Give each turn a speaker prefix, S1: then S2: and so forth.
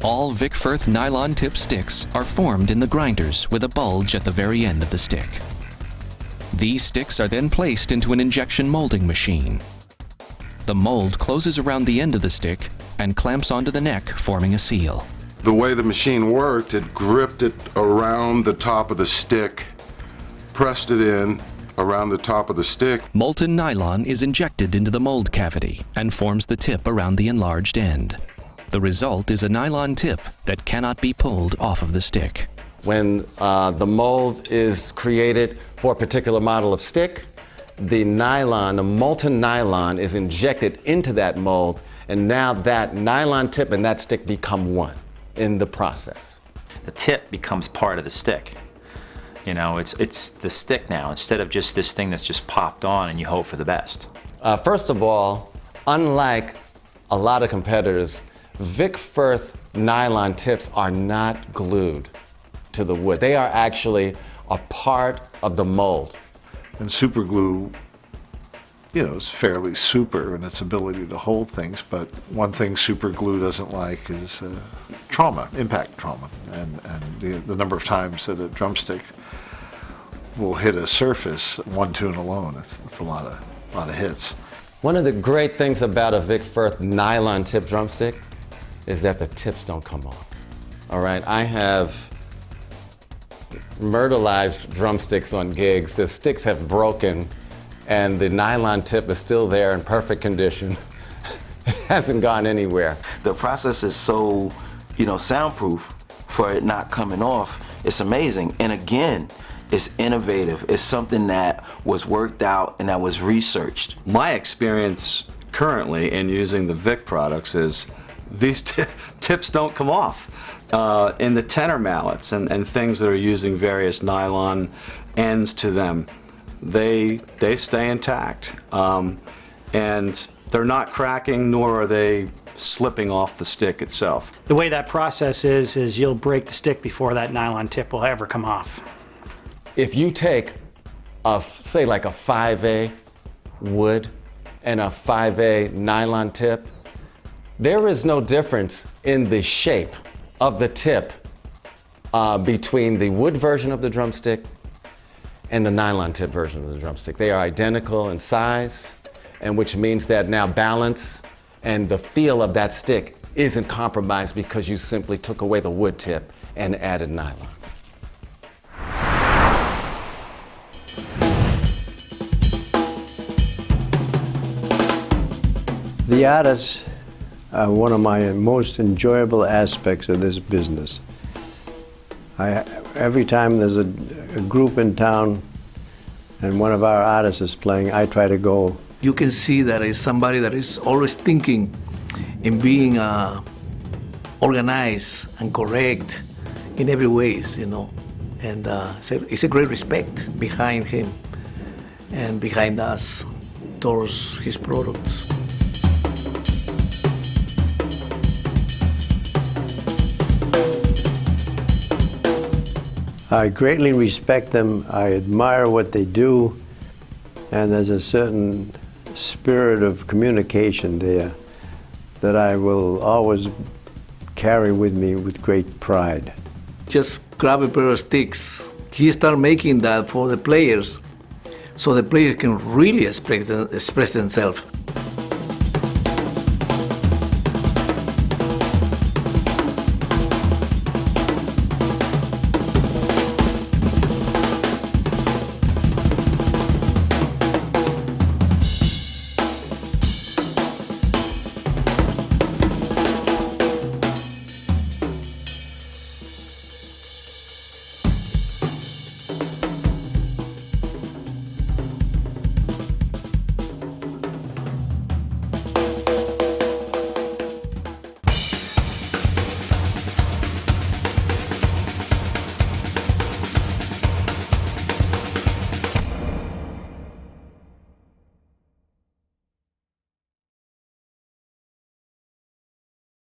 S1: All VIC FIRTH nylon tip sticks are formed in the grinders with a bulge at the very end of the stick. These sticks are then placed into an injection molding machine. The mold closes around the end of the stick and clamps onto the neck, forming a seal.
S2: The way the machine worked, it gripped it around the top of the stick, pressed it in around the top of the stick.
S1: Molten nylon is injected into the mold cavity and forms the tip around the enlarged end. The result is a nylon tip that cannot be pulled off of the stick.
S3: When the mold is created for a particular model of stick, the nylon, the molten nylon, is injected into that mold, and now that nylon tip and that stick become one in the process.
S4: The tip becomes part of the stick. You know, it's the stick now, instead of just this thing that's just popped on and you hope for the best.
S3: First of all, unlike a lot of competitors, VIC FIRTH nylon tips are not glued to the wood. They are actually a part of the mold.
S5: And super glue, you know, is fairly super in its ability to hold things, but one thing super glue doesn't like is trauma, impact trauma, and the number of times that a drumstick will hit a surface, one tune alone, it's a lot of hits.
S3: One of the great things about a VIC FIRTH nylon tip drumstick is that the tips don't come off. All right, I have myrtleized drumsticks on gigs. The sticks have broken and the nylon tip is still there in perfect condition. It hasn't gone anywhere.
S6: The process is so, you know, soundproof for it not coming off. It's amazing. And again, it's innovative. It's something that was worked out and that was researched.
S7: My experience currently in using the VIC products is these tips don't come off. In the tenor mallets and things that are using various nylon ends to them, they stay intact. And they're not cracking, nor are they slipping off the stick itself.
S8: The way that process is you'll break the stick before that nylon tip will ever come off.
S3: If you take say like a 5A wood and a 5A nylon tip, there is no difference in the shape of the tip between the wood version of the drumstick and the nylon tip version of the drumstick. They are identical in size, and which means that now balance and the feel of that stick isn't compromised because you simply took away the wood tip and added nylon.
S9: The artists are one of my most enjoyable aspects of this business. Every time there's a group in town and one of our artists is playing, I try to go.
S10: You can see that it's somebody that is always thinking in being organized and correct in every ways, you know. And it's a great respect behind him and behind us towards his products.
S9: I greatly respect them, I admire what they do, and there's a certain spirit of communication there that I will always carry with me with great pride.
S10: Just grab a pair of sticks. He started making that for the players, so the player can really express themselves.